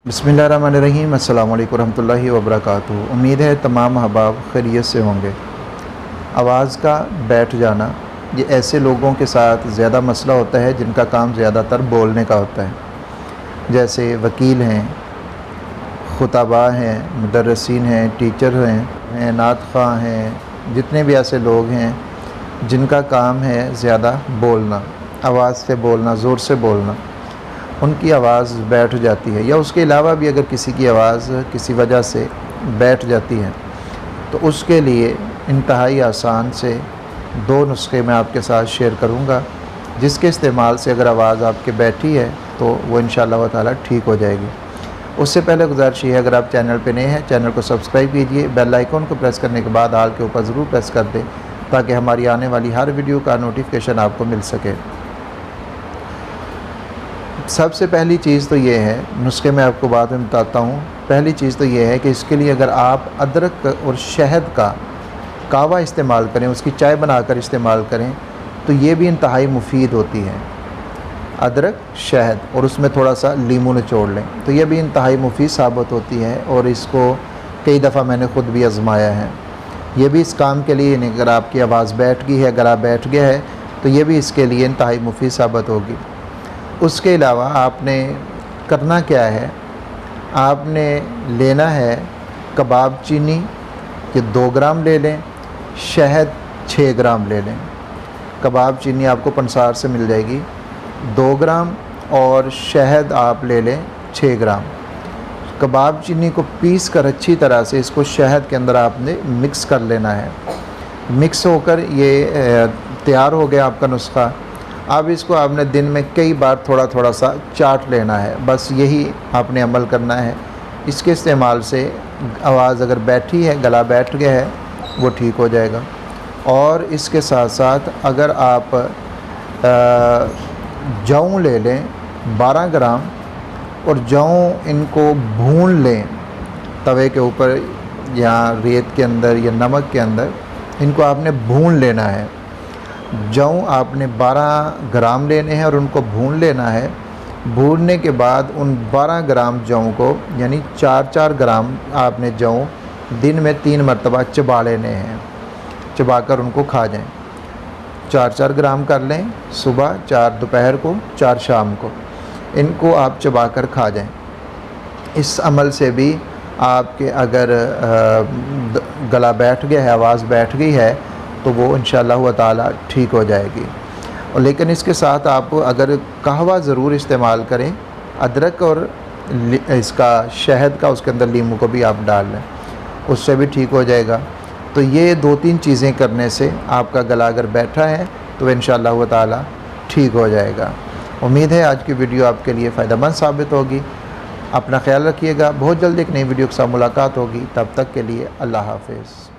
बिस्मिल्लाहिर्रहमानिर्रहीम। अस्सलामु अलैकुम रहमतुल्लाहि व बरकातुहू। उम्मीद है तमाम अहबाब खैरियत से होंगे। आवाज़ का बैठ जाना ये ऐसे लोगों के साथ ज़्यादा मसला होता है जिनका काम ज़्यादातर बोलने का होता है। जैसे वकील हैं, खुतबा हैं, मुदर्रिसीन हैं, टीचर हैं, नात ख़्वाह हैं, जितने भी ऐसे लोग हैं जिनका काम है ज़्यादा बोलना, आवाज़ से बोलना, ज़ोर से बोलना, उनकी आवाज़ बैठ जाती है। या उसके अलावा भी अगर किसी की आवाज़ किसी वजह से बैठ जाती है तो उसके लिए इंतहाई आसान से दो नुस्खे मैं आपके साथ शेयर करूंगा, जिसके इस्तेमाल से अगर आवाज़ आपके बैठी है तो वो इंशाअल्लाह ताला ठीक हो जाएगी। उससे पहले गुजारिश है, अगर आप चैनल पे नए हैं चैनल को सब्सक्राइब कीजिए, बेल आइकॉन को प्रेस करने के बाद हाल के ऊपर ज़रूर प्रेस कर दें ताकि हमारी आने वाली हर वीडियो का नोटिफिकेशन आपको मिल सके। सबसे पहली चीज़ तो ये है, नुस्खे मैं आपको बाद में बताता हूँ। पहली चीज़ तो ये है कि इसके लिए अगर आप अदरक और शहद का कावा इस्तेमाल करें, उसकी चाय बनाकर इस्तेमाल करें तो ये भी इंतहाई मुफीद होती है। अदरक, शहद और उसमें थोड़ा सा लीमू निचोड़ लें तो ये भी इंतहाई मुफीद साबित होती है और इसको कई दफ़ा मैंने ख़ुद भी आजमाया है। ये भी इस काम के लिए, अगर आपकी आवाज़ बैठ गई है, गला बैठ गया है तो ये भी इसके लिए इंतहाई मुफीद साबित होगी। उसके अलावा आपने करना क्या है, आपने लेना है कबाब चीनी ये 2 ग्राम ले लें, शहद 6 ग्राम ले लें। कबाब चीनी आपको पंसार से मिल जाएगी 2 ग्राम और शहद आप ले लें 6 ग्राम। कबाब चीनी को पीस कर अच्छी तरह से इसको शहद के अंदर आपने मिक्स कर लेना है। मिक्स होकर ये तैयार हो गया आपका नुस्खा। अब इसको आपने दिन में कई बार थोड़ा थोड़ा सा चाट लेना है, बस यही आपने अमल करना है। इसके इस्तेमाल से आवाज़ अगर बैठी है, गला बैठ गया है, वो ठीक हो जाएगा। और इसके साथ साथ अगर आप जौ ले लें 12 ग्राम और जौ इनको भून लें तवे के ऊपर या रेत के अंदर या नमक के अंदर, इनको आपने भून लेना है। जौ आपने 12 ग्राम लेने हैं और उनको भून लेना है। भूनने के बाद उन 12 ग्राम जौ को यानी 4-4 ग्राम आपने जौ दिन में 3 मरतबा चबा लेने हैं। चबाकर उनको खा जाएं। 4-4 ग्राम कर लें, सुबह 4 दोपहर को, 4 शाम को, इनको आप चबाकर खा जाएं। इस अमल से भी आपके अगर गला बैठ गया है, आवाज़ बैठ गई है तो वो इंशाअल्लाह ताला ठीक हो जाएगी। और लेकिन इसके साथ आप अगर कहवा ज़रूर इस्तेमाल करें, अदरक और इसका शहद का, उसके अंदर लीमू को भी आप डाल लें, उससे भी ठीक हो जाएगा। तो ये 2-3 चीज़ें करने से आपका गला अगर बैठा है तो इंशाअल्लाह ताला ठीक हो जाएगा। उम्मीद है आज की वीडियो आपके लिए फ़ायदेमंद साबित होगी। अपना ख्याल रखिएगा। बहुत जल्द एक नई वीडियो के साथ मुलाकात होगी। तब तक के लिए अल्लाह हाफ़िज़।